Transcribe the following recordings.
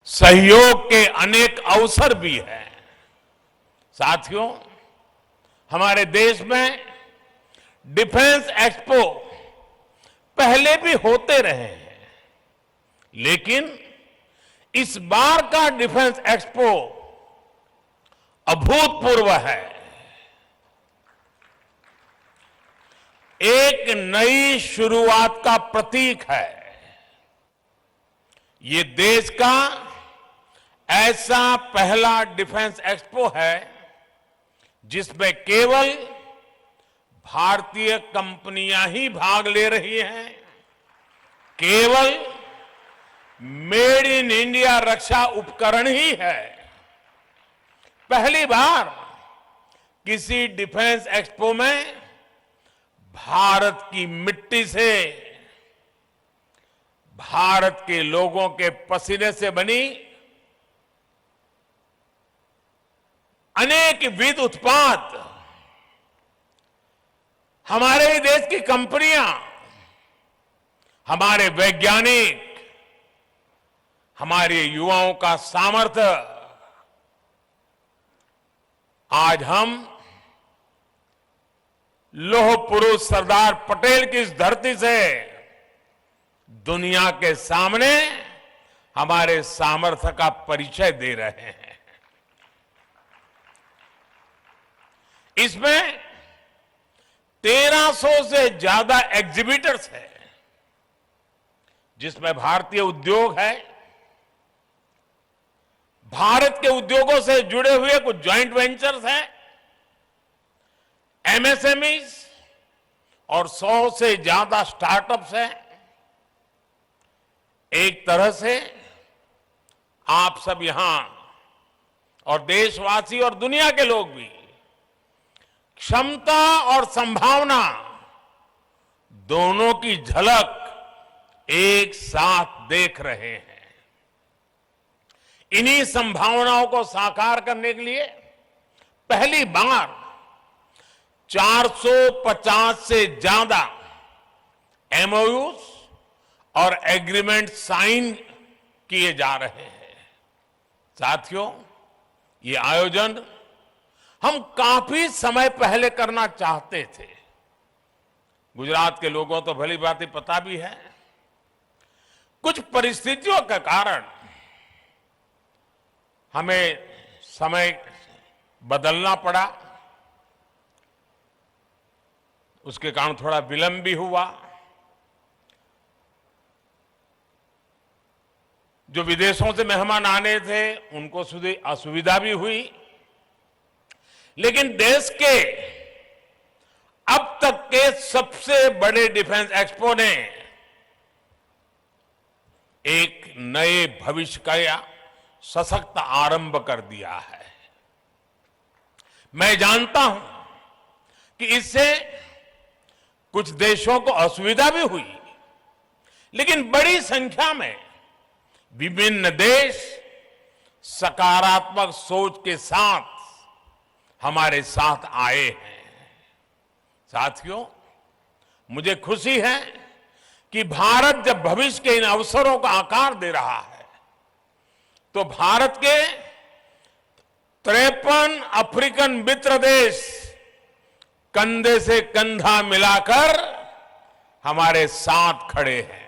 सहयोग के अनेक अवसर भी हैं। साथियों, हमारे देश में डिफेंस एक्सपो पहले भी होते रहे हैं, लेकिन इस बार का डिफेंस एक्सपो अभूतपूर्व है। एक नई शुरुआत का प्रतीक है। ये देश का ऐसा पहला डिफेंस एक्सपो है जिसमें केवल भारतीय कंपनियां ही भाग ले रही हैं। केवल मेड इन इंडिया रक्षा उपकरण ही है। पहली बार किसी डिफेंस एक्सपो में भारत की मिट्टी से, भारत के लोगों के पसीने से बनी अनेक विध उत्पाद, हमारे ही देश की कंपनियां, हमारे वैज्ञानिक, हमारे युवाओं का सामर्थ्य आज हम लौह पुरुष सरदार पटेल की इस धरती से दुनिया के सामने हमारे सामर्थ्य का परिचय दे रहे हैं। इसमें 1300 से ज्यादा एग्जीबिटर्स हैं, जिसमें भारतीय उद्योग है, भारत के उद्योगों से जुड़े हुए कुछ ज्वाइंट वेंचर्स हैं, एमएसएमईज और 100 से ज्यादा स्टार्टअप्स हैं। एक तरह से आप सब यहां और देशवासी और दुनिया के लोग भी क्षमता और संभावना दोनों की झलक एक साथ देख रहे हैं। इन्हीं संभावनाओं को साकार करने के लिए पहली बार 450 से ज्यादा एमओयूज और एग्रीमेंट साइन किए जा रहे हैं। साथियों, ये आयोजन हम काफी समय पहले करना चाहते थे। गुजरात के लोगों तो भली भांति पता भी है, कुछ परिस्थितियों के कारण हमें समय बदलना पड़ा, उसके कारण थोड़ा विलंब भी हुआ। जो विदेशों से मेहमान आने थे उनको असुविधा भी हुई, लेकिन देश के अब तक के सबसे बड़े डिफेंस एक्सपो ने एक नए भविष्य का सशक्त आरंभ कर दिया है। मैं जानता हूं कि इससे कुछ देशों को असुविधा भी हुई, लेकिन बड़ी संख्या में विभिन्न देश सकारात्मक सोच के साथ हमारे साथ आए हैं। साथियों, मुझे खुशी है कि भारत जब भविष्य के इन अवसरों का आकार दे रहा है, तो भारत के 53 अफ्रीकन मित्र देश कंधे से कंधा मिलाकर हमारे साथ खड़े हैं।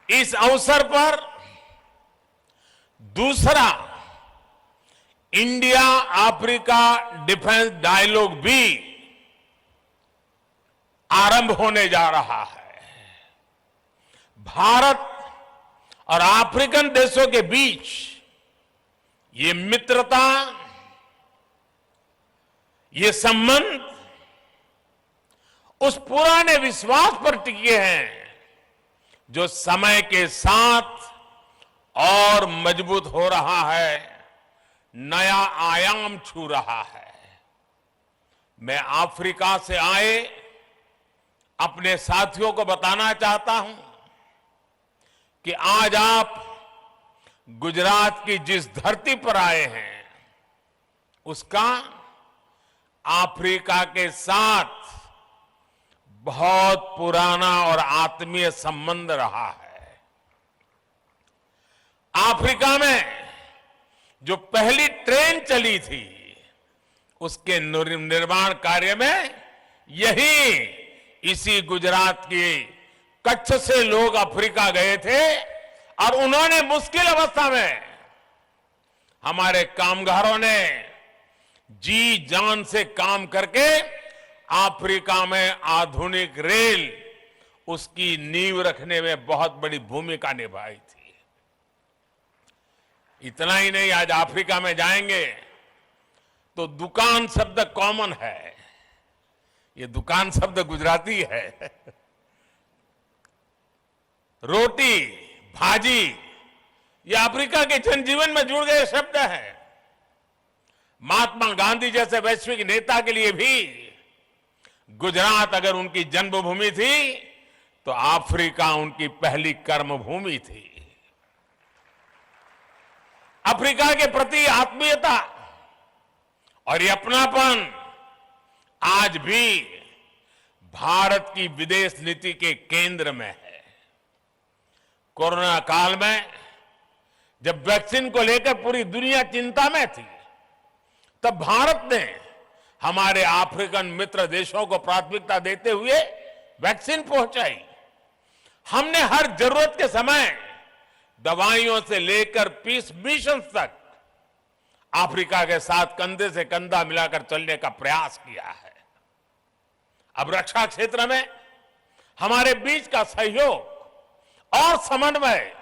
इस अवसर पर दूसरा इंडिया अफ्रीका डिफेंस डायलॉग भी आरंभ होने जा रहा है। भारत और अफ्रीकन देशों के बीच ये मित्रता, ये संबंध उस पुराने विश्वास पर टिके हैं जो समय के साथ और मजबूत हो रहा है, नया आयाम छू रहा है। मैं अफ्रीका से आए अपने साथियों को बताना चाहता हूं कि आज आप गुजरात की जिस धरती पर आए हैं, उसका अफ्रीका के साथ बहुत पुराना और आत्मीय संबंध रहा है। अफ्रीका में जो पहली ट्रेन चली थी, उसके निर्माण कार्य में इसी गुजरात की कच्छ से लोग अफ्रीका गए थे और उन्होंने मुश्किल अवस्था में हमारे कामगारों ने जी जान से काम करके अफ्रीका में आधुनिक रेल, उसकी नींव रखने में बहुत बड़ी भूमिका निभाई थी। इतना ही नहीं, आज अफ्रीका में जाएंगे तो दुकान शब्द कॉमन है। ये दुकान शब्द गुजराती है। रोटी, भाजी, ये अफ्रीका के जनजीवन में जुड़ गए शब्द हैं। महात्मा गांधी जैसे वैश्विक नेता के लिए भी गुजरात अगर उनकी जन्मभूमि थी, तो अफ्रीका उनकी पहली कर्मभूमि थी। अफ्रीका के प्रति आत्मीयता और ये अपनापन आज भी भारत की विदेश नीति के केंद्र में है। कोरोना काल में जब वैक्सीन को लेकर पूरी दुनिया चिंता में थी, तब भारत ने हमारे अफ्रीकन मित्र देशों को प्राथमिकता देते हुए वैक्सीन पहुंचाई। हमने हर जरूरत के समय दवाइयों से लेकर पीस मिशन तक अफ्रीका के साथ कंधे से कंधा मिलाकर चलने का प्रयास किया है। अब रक्षा क्षेत्र में हमारे बीच का सहयोग और समन्वय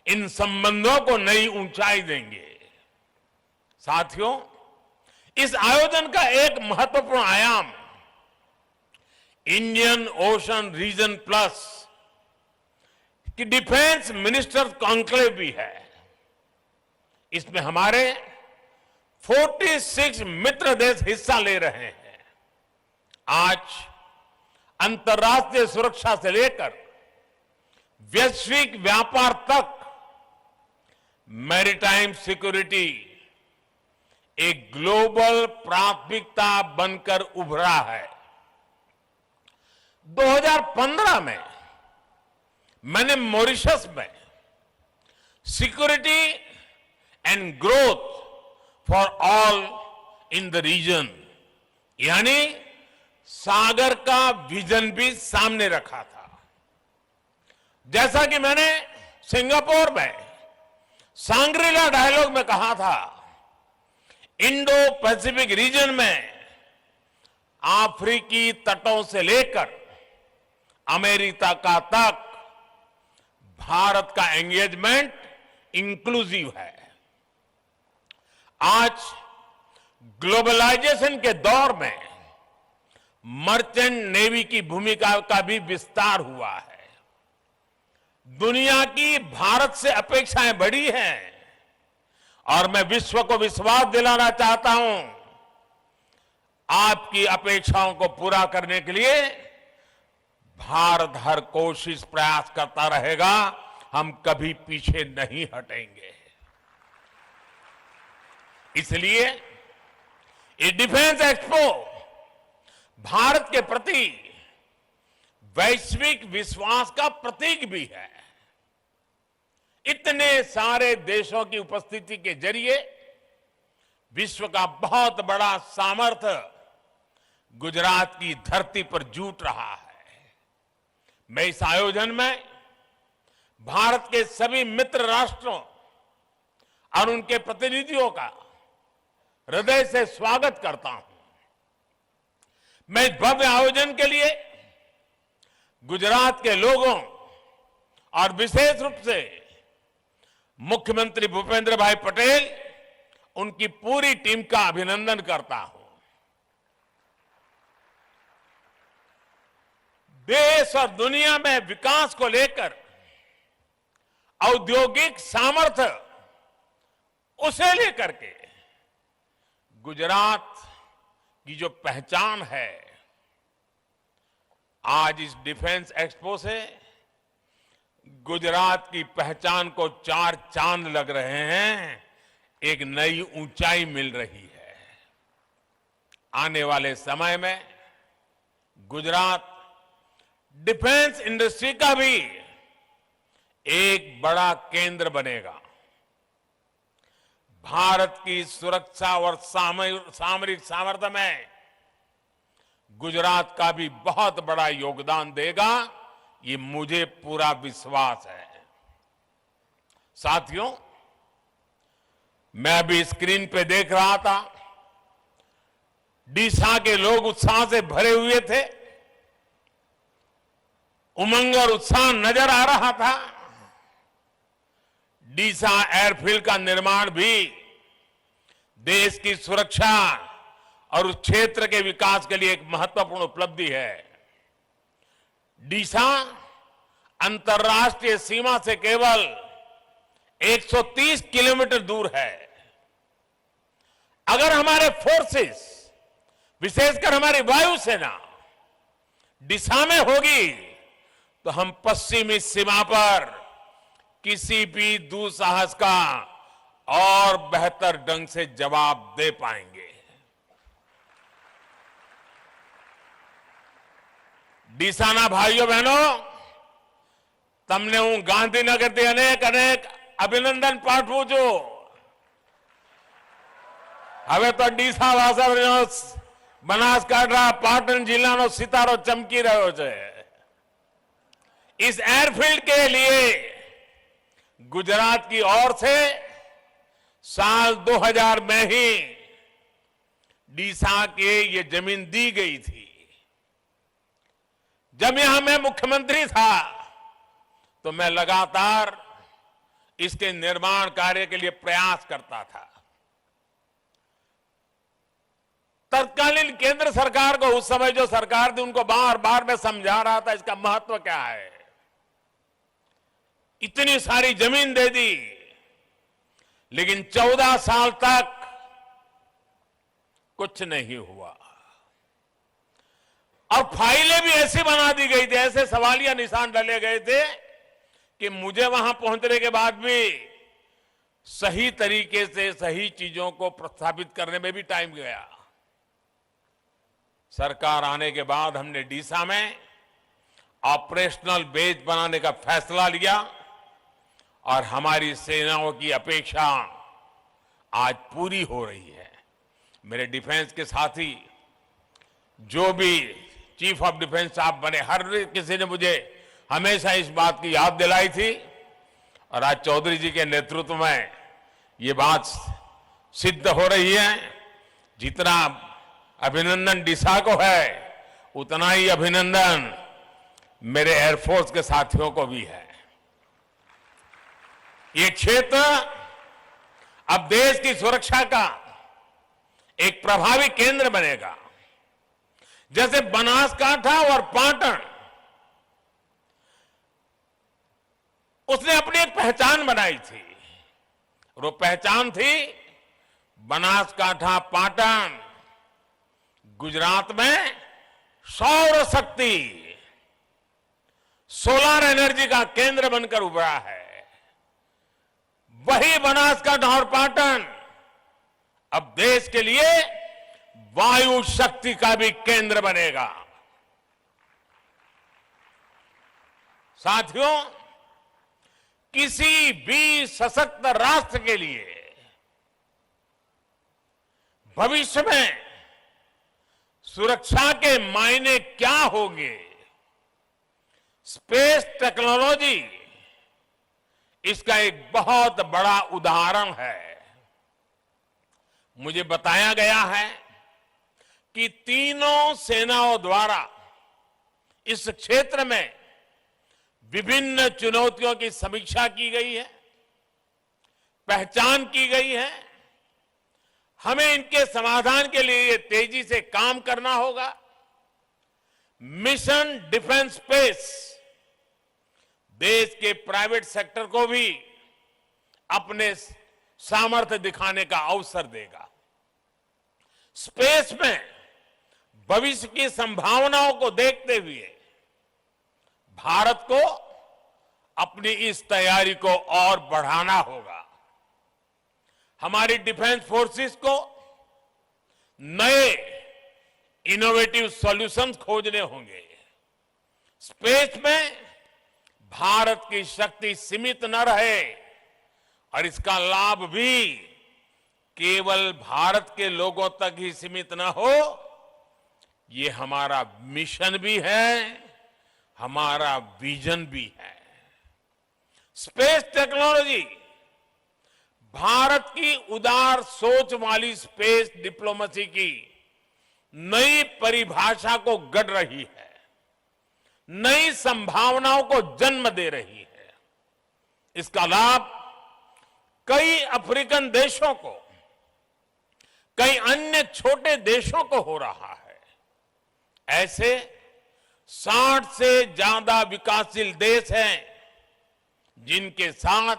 इन संबंधों को नई ऊंचाई देंगे। साथियों, इस आयोजन का एक महत्वपूर्ण आयाम इंडियन ओशन रीजन प्लस की डिफेंस मिनिस्टर्स कॉन्क्लेव भी है। इसमें हमारे 46 मित्र देश हिस्सा ले रहे हैं। आज अंतर्राष्ट्रीय सुरक्षा से लेकर वैश्विक व्यापार तक मैरीटाइम सिक्योरिटी एक ग्लोबल प्राथमिकता बनकर उभरा है। 2015 में मैंने मॉरिशस में security and growth for all in the region, यानी सागर का विजन भी सामने रखा था। जैसा कि मैंने सिंगापुर में सांग्रीला डायलॉग में कहा था, इंडो पैसिफिक रीजन में अफ्रीकी तटों से लेकर अमेरिका का तक भारत का एंगेजमेंट इंक्लूसिव है। आज ग्लोबलाइजेशन के दौर में मर्चेंट नेवी की भूमिका का भी विस्तार हुआ है। दुनिया की भारत से अपेक्षाएं बढ़ी हैं और मैं विश्व को विश्वास दिलाना चाहता हूं, आपकी अपेक्षाओं को पूरा करने के लिए भारत हर कोशिश प्रयास करता रहेगा। हम कभी पीछे नहीं हटेंगे। इसलिए ये डिफेंस एक्सपो भारत के प्रति वैश्विक विश्वास का प्रतीक भी है। इतने सारे देशों की उपस्थिति के जरिए विश्व का बहुत बड़ा सामर्थ्य गुजरात की धरती पर जुट रहा है। मैं इस आयोजन में भारत के सभी मित्र राष्ट्रों और उनके प्रतिनिधियों का हृदय से स्वागत करता हूं। मैं इस भव्य आयोजन के लिए गुजरात के लोगों और विशेष रूप से मुख्यमंत्री भूपेंद्र भाई पटेल, उनकी पूरी टीम का अभिनंदन करता हूं। देश और दुनिया में विकास को लेकर औद्योगिक सामर्थ्य, उसे लेकर के गुजरात की जो पहचान है, आज इस डिफेंस एक्सपो से गुजरात की पहचान को चार चांद लग रहे हैं, एक नई ऊंचाई मिल रही है। आने वाले समय में गुजरात डिफेंस इंडस्ट्री का भी एक बड़ा केंद्र बनेगा। भारत की सुरक्षा और सामरिक सामर्थ्य में गुजरात का भी बहुत बड़ा योगदान देगा, ये मुझे पूरा विश्वास है। साथियों, मैं अभी स्क्रीन पे देख रहा था, डीसा के लोग उत्साह से भरे हुए थे, उमंग और उत्साह नजर आ रहा था। डीसा एयरफील्ड का निर्माण भी देश की सुरक्षा और उस क्षेत्र के विकास के लिए एक महत्वपूर्ण उपलब्धि है। डीसा अंतर्राष्ट्रीय सीमा से केवल 130 किलोमीटर दूर है। अगर हमारे फोर्सेस, विशेषकर हमारी वायुसेना डीसा में होगी तो हम पश्चिमी सीमा पर किसी भी दुस्साहस का और बेहतर ढंग से जवाब दे पाएंगे। डीसाना भाइयों बहनों, તમને હું ગાંધીનગરથી અનેક અભિનંદન પાઠવું છું। હવે તો ડીસા વાસણનો બનાસકાંઠા પાટણ જિલ્લાનો સિતારો ચમકી રહ્યો છે। इस एयरफील्ड के लिए गुजरात की ओर से साल 2000 में ही डीसा के ये जमीन दी गई थी। जब यहां मैं मुख्यमंत्री था तो मैं लगातार इसके निर्माण कार्य के लिए प्रयास करता था। तत्कालीन केंद्र सरकार को, उस समय जो सरकार थी, उनको बार बार मैं समझा रहा था इसका महत्व क्या है। इतनी सारी जमीन दे दी, लेकिन 14 साल तक कुछ नहीं हुआ और फाइलें भी ऐसी बना दी गई थी, ऐसे सवालिया निशान डाले गए थे कि मुझे वहां पहुंचने के बाद भी सही तरीके से सही चीजों को प्रस्थापित करने में भी टाइम गया। सरकार आने के बाद हमने डीसा में ऑपरेशनल बेस बनाने का फैसला लिया और हमारी सेनाओं की अपेक्षा आज पूरी हो रही है। मेरे डिफेंस के साथी, जो भी चीफ ऑफ डिफेंस साहब बने, हर किसी ने मुझे हमेशा इस बात की याद दिलाई थी और आज चौधरी जी के नेतृत्व में ये बात सिद्ध हो रही है। जितना अभिनंदन डीसा को है, उतना ही अभिनंदन मेरे एयरफोर्स के साथियों को भी है। ये क्षेत्र अब देश की सुरक्षा का एक प्रभावी केंद्र बनेगा। जैसे बनासकांठा और पाटन, उसने अपनी एक पहचान बनाई थी और वो पहचान थी बनासकांठा पाटन गुजरात में सौर शक्ति, सोलर एनर्जी का केंद्र बनकर उभरा है। वही बनासकांठा और पाटन अब देश के लिए वायु शक्ति का भी केंद्र बनेगा। साथियों, किसी भी सशक्त राष्ट्र के लिए भविष्य में सुरक्षा के मायने क्या होंगे, स्पेस टेक्नोलॉजी इसका एक बहुत बड़ा उदाहरण है। मुझे बताया गया है कि तीनों सेनाओं द्वारा इस क्षेत्र में विभिन्न चुनौतियों की समीक्षा की गई है, पहचान की गई है। हमें इनके समाधान के लिए तेजी से काम करना होगा। मिशन डिफेंस स्पेस देश के प्राइवेट सेक्टर को भी अपने सामर्थ्य दिखाने का अवसर देगा। स्पेस में भविष्य की संभावनाओं को देखते हुए भारत को अपनी इस तैयारी को और बढ़ाना होगा। हमारी डिफेंस फोर्सेस को नए इनोवेटिव सॉल्यूशंस खोजने होंगे। स्पेस में भारत की शक्ति सीमित न रहे और इसका लाभ भी केवल भारत के लोगों तक ही सीमित न हो, ये हमारा मिशन भी है, हमारा विजन भी है। स्पेस टेक्नोलॉजी भारत की उदार सोच वाली स्पेस डिप्लोमेसी की नई परिभाषा को गढ़ रही है, नई संभावनाओं को जन्म दे रही है। इसका लाभ कई अफ्रीकन देशों को, कई अन्य छोटे देशों को हो रहा है। ऐसे 60 से ज्यादा विकासशील देश हैं जिनके साथ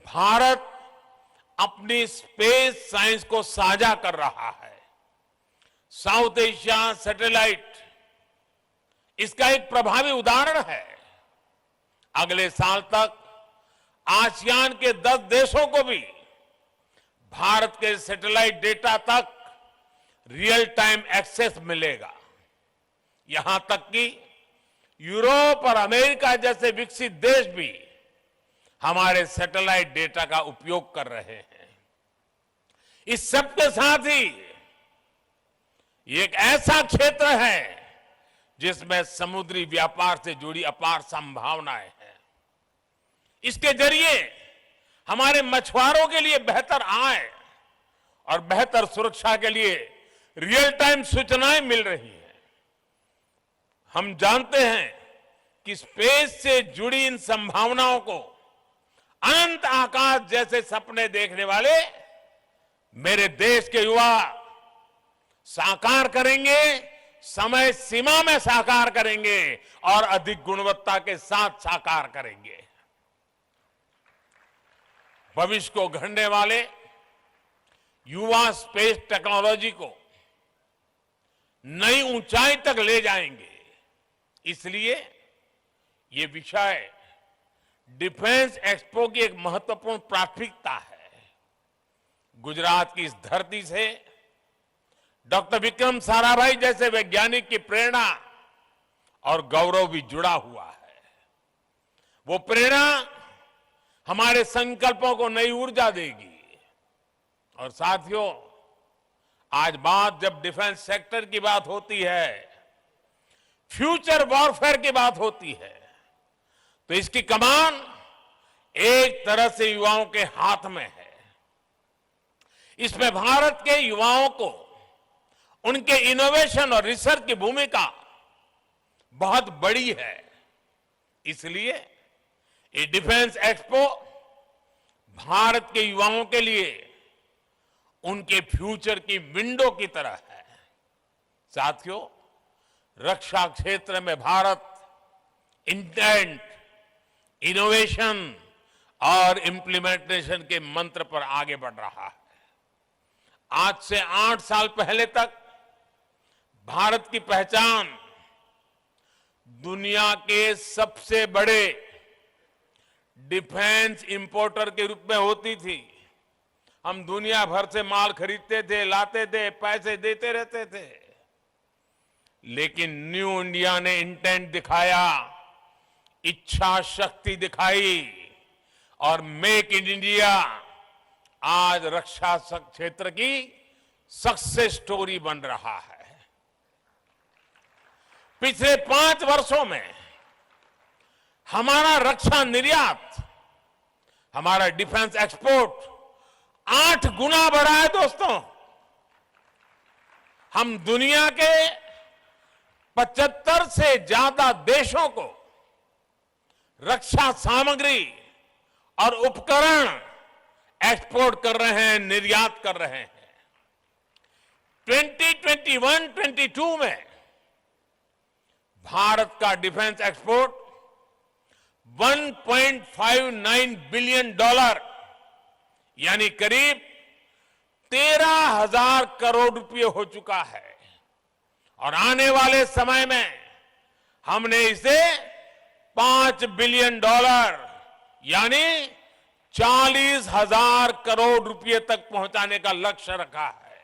भारत अपनी स्पेस साइंस को साझा कर रहा है। साउथ एशिया सैटेलाइट इसका एक प्रभावी उदाहरण है। अगले साल तक आसियान के 10 देशों को भी भारत के सैटेलाइट डेटा तक रियल टाइम एक्सेस मिलेगा। यहां तक कि यूरोप और अमेरिका जैसे विकसित देश भी हमारे सैटेलाइट डेटा का उपयोग कर रहे हैं। इस सब के साथ ही ये एक ऐसा क्षेत्र है जिसमें समुद्री व्यापार से जुड़ी अपार संभावनाएं हैं। इसके जरिए हमारे मछुआरों के लिए बेहतर आय और बेहतर सुरक्षा के लिए रियल टाइम सूचनाएं मिल रही हैं। हम जानते हैं कि स्पेस से जुड़ी इन संभावनाओं को अनंत आकाश जैसे सपने देखने वाले मेरे देश के युवा साकार करेंगे, समय सीमा में साकार करेंगे और अधिक गुणवत्ता के साथ साकार करेंगे। भविष्य को गढ़ने वाले युवा स्पेस टेक्नोलॉजी को नई ऊंचाई तक ले जाएंगे। इसलिए ये विषय डिफेंस एक्सपो की एक महत्वपूर्ण प्राथमिकता है। गुजरात की इस धरती से डॉक्टर विक्रम साराभाई जैसे वैज्ञानिक की प्रेरणा और गौरव भी जुड़ा हुआ है। वो प्रेरणा हमारे संकल्पों को नई ऊर्जा देगी। और साथियों, आज बात जब डिफेंस सेक्टर की बात होती है, फ्यूचर वॉरफेयर की बात होती है, तो इसकी कमान एक तरह से युवाओं के हाथ में है। इसमें भारत के युवाओं को उनके इनोवेशन और रिसर्च की भूमिका बहुत बड़ी है। इसलिए ये डिफेंस एक्सपो भारत के युवाओं के लिए उनके फ्यूचर की विंडो की तरह है। साथियों, रक्षा क्षेत्र में भारत इंटेंट, इनोवेशन और इंप्लीमेंटेशन के मंत्र पर आगे बढ़ रहा है। आज से 8 साल पहले तक भारत की पहचान दुनिया के सबसे बड़े डिफेंस इंपोर्टर के रूप में होती थी। हम दुनिया भर से माल खरीदते थे, लाते थे, पैसे देते रहते थे। लेकिन न्यू इंडिया ने इंटेंट दिखाया, इच्छा शक्ति दिखाई और मेक इन इंडिया आज रक्षा क्षेत्र की सक्सेस स्टोरी बन रहा है। पिछले 5 वर्षों में हमारा रक्षा निर्यात, हमारा डिफेंस एक्सपोर्ट 8 गुना बढ़ा है। दोस्तों, हम दुनिया के 75 से ज्यादा देशों को रक्षा सामग्री और उपकरण एक्सपोर्ट कर रहे हैं, निर्यात कर रहे हैं। 2021-22 में भारत का डिफेंस एक्सपोर्ट $1.59 बिलियन यानी करीब 13,000 करोड़ रुपए हो चुका है। और आने वाले समय में हमने इसे $5 बिलियन यानी 40,000 करोड़ रुपए तक पहुंचाने का लक्ष्य रखा है।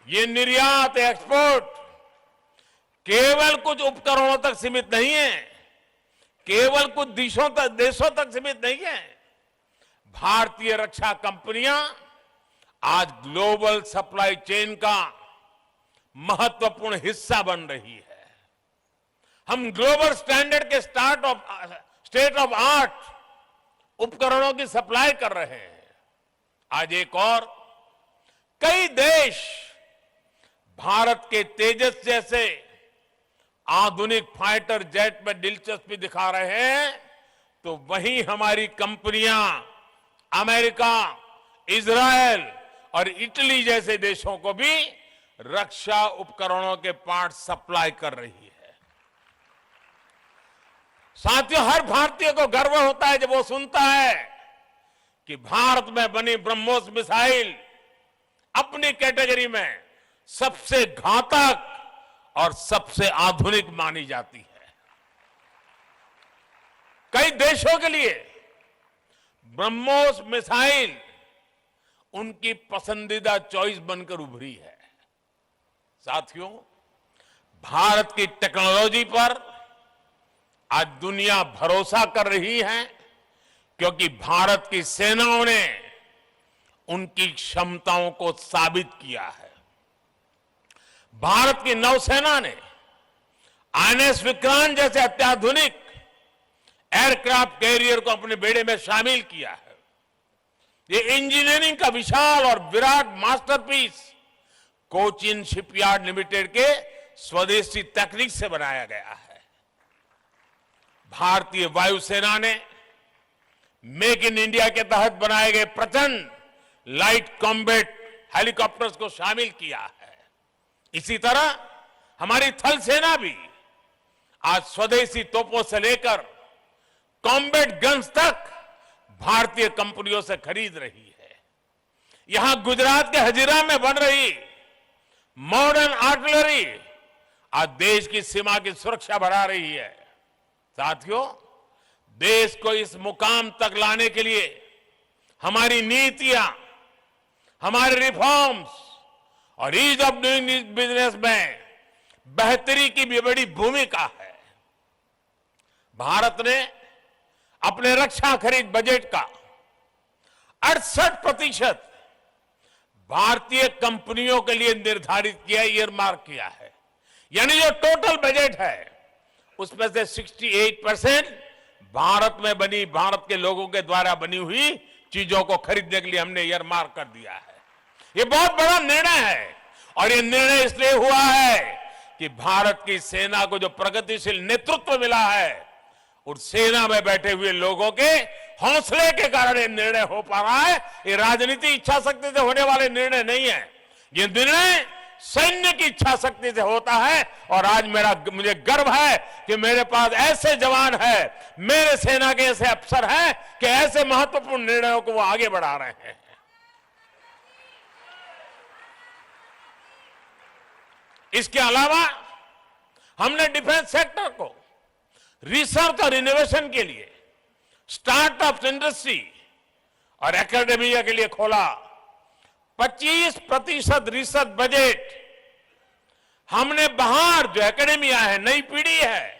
ये निर्यात एक्सपोर्ट केवल कुछ उपकरणों तक सीमित नहीं है, केवल कुछ देशों तक सीमित नहीं है। भारतीय रक्षा कंपनियां आज ग्लोबल सप्लाई चेन का महत्वपूर्ण हिस्सा बन रही है। हम ग्लोबल स्टैंडर्ड के स्टेट ऑफ आर्ट उपकरणों की सप्लाई कर रहे हैं। आज एक और कई देश भारत के तेजस जैसे आधुनिक फाइटर जेट में दिलचस्पी दिखा रहे हैं, तो वहीं हमारी कंपनियां अमेरिका, इजरायल और इटली जैसे देशों को भी रक्षा उपकरणों के पार्ट सप्लाई कर रही है। साथियों, हर भारतीय को गर्व होता है जब वो सुनता है कि भारत में बनी ब्रह्मोस मिसाइल अपनी कैटेगरी में सबसे घातक और सबसे आधुनिक मानी जाती है। कई देशों के लिए ब्रह्मोस मिसाइल उनकी पसंदीदा चॉइस बनकर उभरी है। साथियों, भारत की टेक्नोलॉजी पर आज दुनिया भरोसा कर रही है, क्योंकि भारत की सेनाओं ने उनकी क्षमताओं को साबित किया है। भारत की नौसेना ने आईएनएस विक्रांत जैसे अत्याधुनिक एयरक्राफ्ट कैरियर को अपने बेड़े में शामिल किया है। ये इंजीनियरिंग का विशाल और Virat masterpiece Cochin shipyard limited के स्वदेशी तकनीक से बनाया गया है। भारतीय वायुसेना ने मेक इन इंडिया के तहत बनाए गए प्रचंड लाइट कॉम्बैट हेलीकॉप्टर्स को शामिल किया है। इसी तरह हमारी थल सेना भी आज स्वदेशी तोपों से लेकर कॉम्बैट गन्स तक भारतीय कंपनियों से खरीद रही है। यहां गुजरात के हजीरा में बन रही मॉडर्न आर्टिलरी आज देश की सीमा की सुरक्षा बढ़ा रही है। साथियों, देश को इस मुकाम तक लाने के लिए हमारी नीतियां, हमारे रिफॉर्म्स और ईज ऑफ डूइंग बिजनेस में बेहतरी की भी बड़ी भूमिका है। भारत ने अपने रक्षा खरीद बजट का 68% भारतीय कंपनियों के लिए निर्धारित किया, ईयरमार्क किया है। यानी जो टोटल बजट है उसमें से 68% भारत में बनी, भारत के लोगों के द्वारा बनी हुई चीजों को खरीदने के लिए हमने ईयरमार्क कर दिया है। ये बहुत बड़ा निर्णय है, और ये निर्णय इसलिए हुआ है कि भारत की सेना को जो प्रगतिशील नेतृत्व मिला है, उस सेना में बैठे हुए लोगों के हौसले के कारण ये निर्णय हो पा रहा है। ये राजनीति इच्छा शक्ति से होने वाले निर्णय नहीं है, ये निर्णय सैन्य की इच्छा शक्ति से होता है। और आज मुझे गर्व है कि मेरे पास ऐसे जवान हैं, मेरे सेना के ऐसे अफसर हैं कि ऐसे महत्वपूर्ण निर्णयों को वो आगे बढ़ा रहे हैं। इसके अलावा हमने डिफेंस सेक्टर को रिसर्च और इनोवेशन के लिए, स्टार्टअप इंडस्ट्री और एकेडमिया के लिए खोला। 25% रिसर्च बजट हमने बाहर जो एकेडमिया है, नई पीढ़ी है,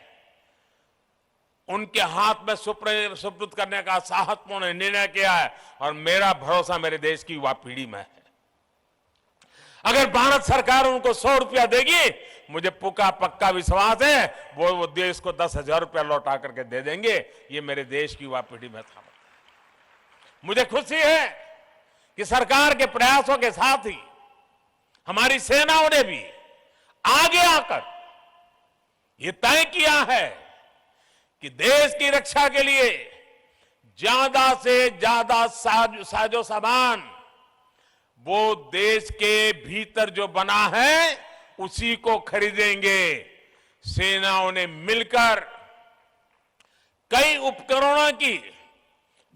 उनके हाथ में सुपुर्द करने का साहसपूर्ण निर्णय किया है। और मेरा भरोसा मेरे देश की युवा पीढ़ी में है। अगर भारत सरकार उनको 100 रुपया देगी, मुझे पक्का विश्वास है वो देश को 10,000 रुपया लौटा करके दे देंगे। ये मेरे देश की युवा पीढ़ी में था। मुझे खुशी है कि सरकार के प्रयासों के साथ ही हमारी सेनाओं ने भी आगे आकर ये तय किया है कि देश की रक्षा के लिए ज्यादा से ज्यादा साजो सामान वो देश के भीतर जो बना है उसी को खरीदेंगे। सेनाओं ने मिलकर कई उपकरणों की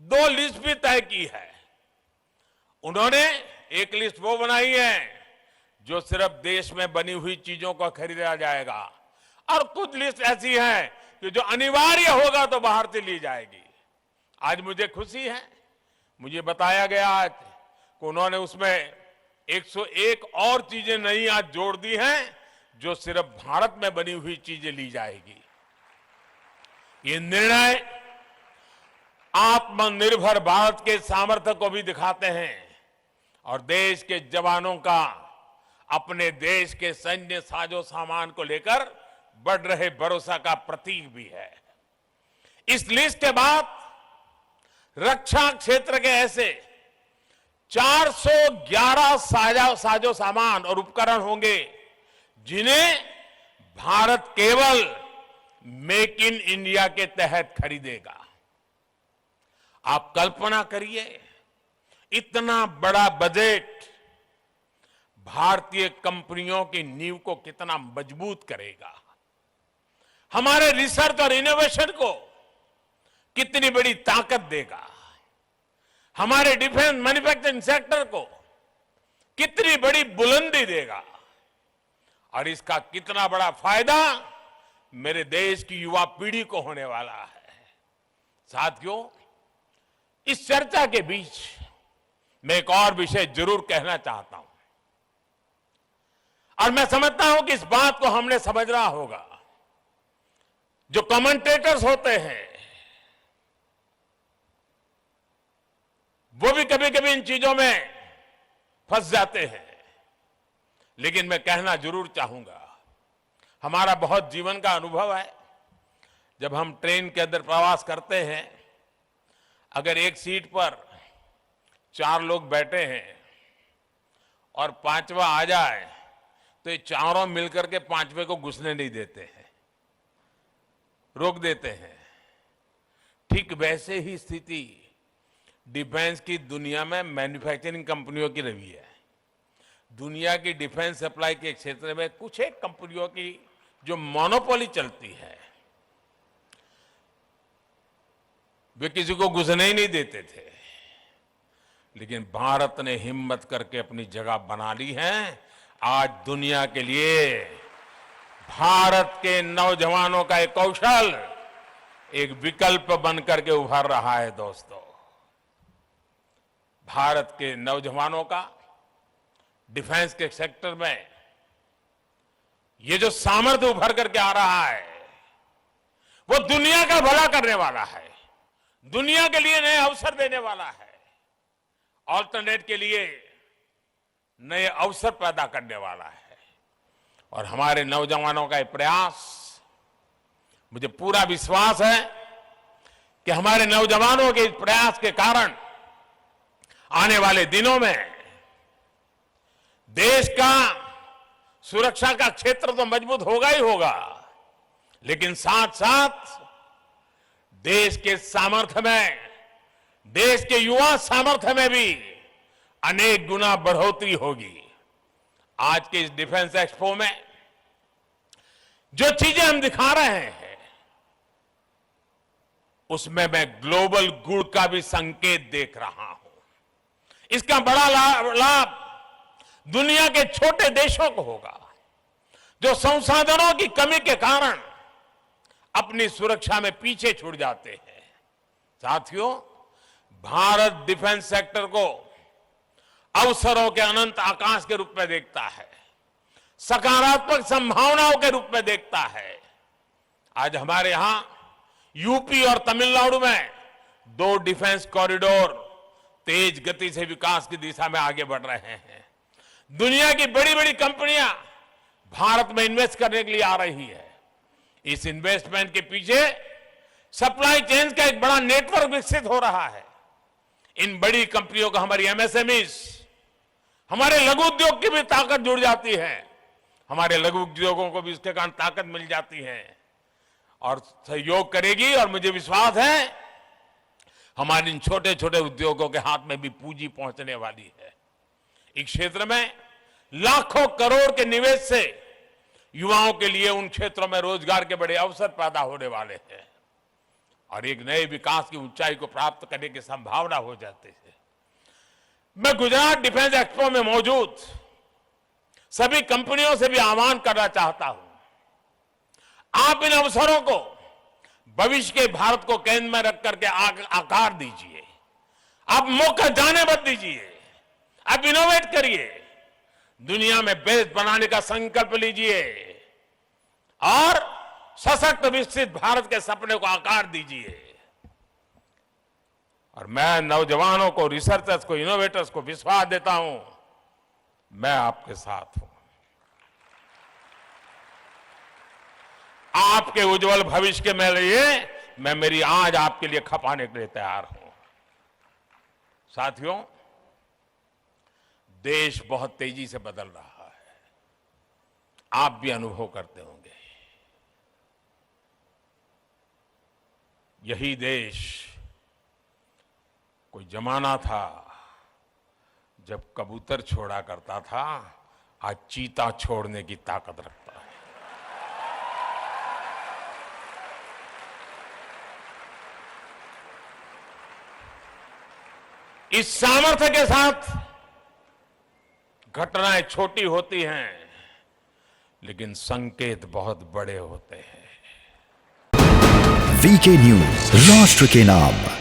2 लिस्ट भी तय की है। उन्होंने एक लिस्ट वो बनाई है जो सिर्फ देश में बनी हुई चीजों को खरीदा जाएगा, और कुछ लिस्ट ऐसी है कि जो अनिवार्य होगा तो बाहर से ली जाएगी। आज मुझे खुशी है, मुझे बताया गया आज कि उन्होंने उसमें 101 और चीजें नई आज जोड़ दी हैं, जो सिर्फ भारत में बनी हुई चीजें ली जाएगी। ये निर्णय आत्मनिर्भर भारत के सामर्थ्य को भी दिखाते हैं और देश के जवानों का अपने देश के सैन्य साजो सामान को लेकर बढ़ रहे भरोसा का प्रतीक भी है। इस लिस्ट के बाद रक्षा क्षेत्र के ऐसे 411 साजो सामान और उपकरण होंगे जिन्हें भारत केवल मेक इन इंडिया के तहत खरीदेगा। आप कल्पना करिए, इतना बड़ा बजट भारतीय कंपनियों की नींव को कितना मजबूत करेगा, हमारे रिसर्च और इनोवेशन को कितनी बड़ी ताकत देगा, हमारे डिफेंस मैन्युफैक्चरिंग सेक्टर को कितनी बड़ी बुलंदी देगा और इसका कितना बड़ा फायदा मेरे देश की युवा पीढ़ी को होने वाला है। साथियों, इस चर्चा के बीच मैं एक और विषय जरूर कहना चाहता हूं और मैं समझता हूं कि इस बात को हमने समझना होगा। जो कमेंटेटर्स होते हैं वो भी कभी कभी इन चीजों में फंस जाते हैं, लेकिन मैं कहना जरूर चाहूंगा, हमारा बहुत जीवन का अनुभव है। जब हम ट्रेन के अंदर प्रवास करते हैं, अगर एक सीट पर 4 लोग बैठे हैं और 5वां आ जाए तो ये चारों मिलकर के 5वें को घुसने नहीं देते हैं, रोक देते हैं। ठीक वैसे ही स्थिति डिफेंस की दुनिया में मैन्युफैक्चरिंग कंपनियों की रही है। दुनिया की डिफेंस सप्लाई के क्षेत्र में कुछ एक कंपनियों की जो मोनोपोली चलती है, वे किसी को घुसने ही नहीं देते थे, लेकिन भारत ने हिम्मत करके अपनी जगह बना ली है। आज दुनिया के लिए भारत के नौजवानों का एक कौशल एक विकल्प बनकर के उभर रहा है। दोस्तों, भारत के नौजवानों का डिफेंस के सेक्टर में ये जो सामर्थ्य उभर करके आ रहा है वो दुनिया का भला करने वाला है, दुनिया के लिए नए अवसर देने वाला है, ऑल्टरनेट के लिए नए अवसर पैदा करने वाला है। और हमारे नौजवानों का ये प्रयास, मुझे पूरा विश्वास है कि हमारे नौजवानों के इस प्रयास के कारण आने वाले दिनों में देश का सुरक्षा का क्षेत्र तो मजबूत होगा ही होगा, लेकिन साथ साथ देश के सामर्थ्य में, देश के युवा सामर्थ्य में भी अनेक गुना बढ़ोतरी होगी। आज के इस डिफेंस एक्सपो में जो चीजें हम दिखा रहे हैं उसमें मैं ग्लोबल गुड का भी संकेत देख रहा हूं। इसका बड़ा लाभ दुनिया के छोटे देशों को होगा जो संसाधनों की कमी के कारण अपनी सुरक्षा में पीछे छूट जाते हैं। साथियों, भारत डिफेंस सेक्टर को अवसरों के अनंत आकाश के रूप में देखता है, सकारात्मक संभावनाओं के रूप में देखता है। आज हमारे यहां यूपी और तमिलनाडु में 2 डिफेंस कॉरिडोर तेज गति से विकास की दिशा में आगे बढ़ रहे हैं। दुनिया की बड़ी बड़ी कंपनियां भारत में इन्वेस्ट करने के लिए आ रही है। इस इन्वेस्टमेंट के पीछे सप्लाई चेन का एक बड़ा नेटवर्क विकसित हो रहा है। इन बड़ी कंपनियों को हमारी एमएसएमईज, हमारे लघु उद्योग की भी ताकत जुड़ जाती है, हमारे लघु उद्योगों को भी इसके कारण ताकत मिल जाती है और सहयोग करेगी। और मुझे विश्वास है हमारे इन छोटे छोटे उद्योगों के हाथ में भी पूंजी पहुंचने वाली है। इस क्षेत्र में लाखों करोड़ के निवेश से युवाओं के लिए उन क्षेत्रों में रोजगार के बड़े अवसर पैदा होने वाले हैं और एक नए विकास की ऊंचाई को प्राप्त करने की संभावना हो जाती है। मैं गुजरात डिफेंस एक्सपो में मौजूद सभी कंपनियों से भी आह्वान करना चाहता हूं, आप इन अवसरों को भविष्य के भारत को केंद्र में रख करके आकार दीजिए। आप मौका जाने मत दीजिए, आप इनोवेट करिए, दुनिया में बेस बनाने का संकल्प लीजिए। और सशक्त विकसित भारत के सपने को आकार दीजिए। और मैं नौजवानों को, रिसर्चर्स को, इनोवेटर्स को विश्वास देता हूं, मैं आपके साथ हूं। आपके उज्जवल भविष्य के लिए मैं मेरी आज आपके लिए खपाने के लिए तैयार हूं। साथियों, देश बहुत तेजी से बदल रहा है, आप भी अनुभव करते होंगे। यही देश कोई जमाना था जब कबूतर छोड़ा करता था, आज चीता छोड़ने की ताकत रखता है। इस सामर्थ्य के साथ घटनाएं छोटी होती हैं, लेकिन संकेत बहुत बड़े होते हैं। वीके न्यूज, राष्ट्र के नाम।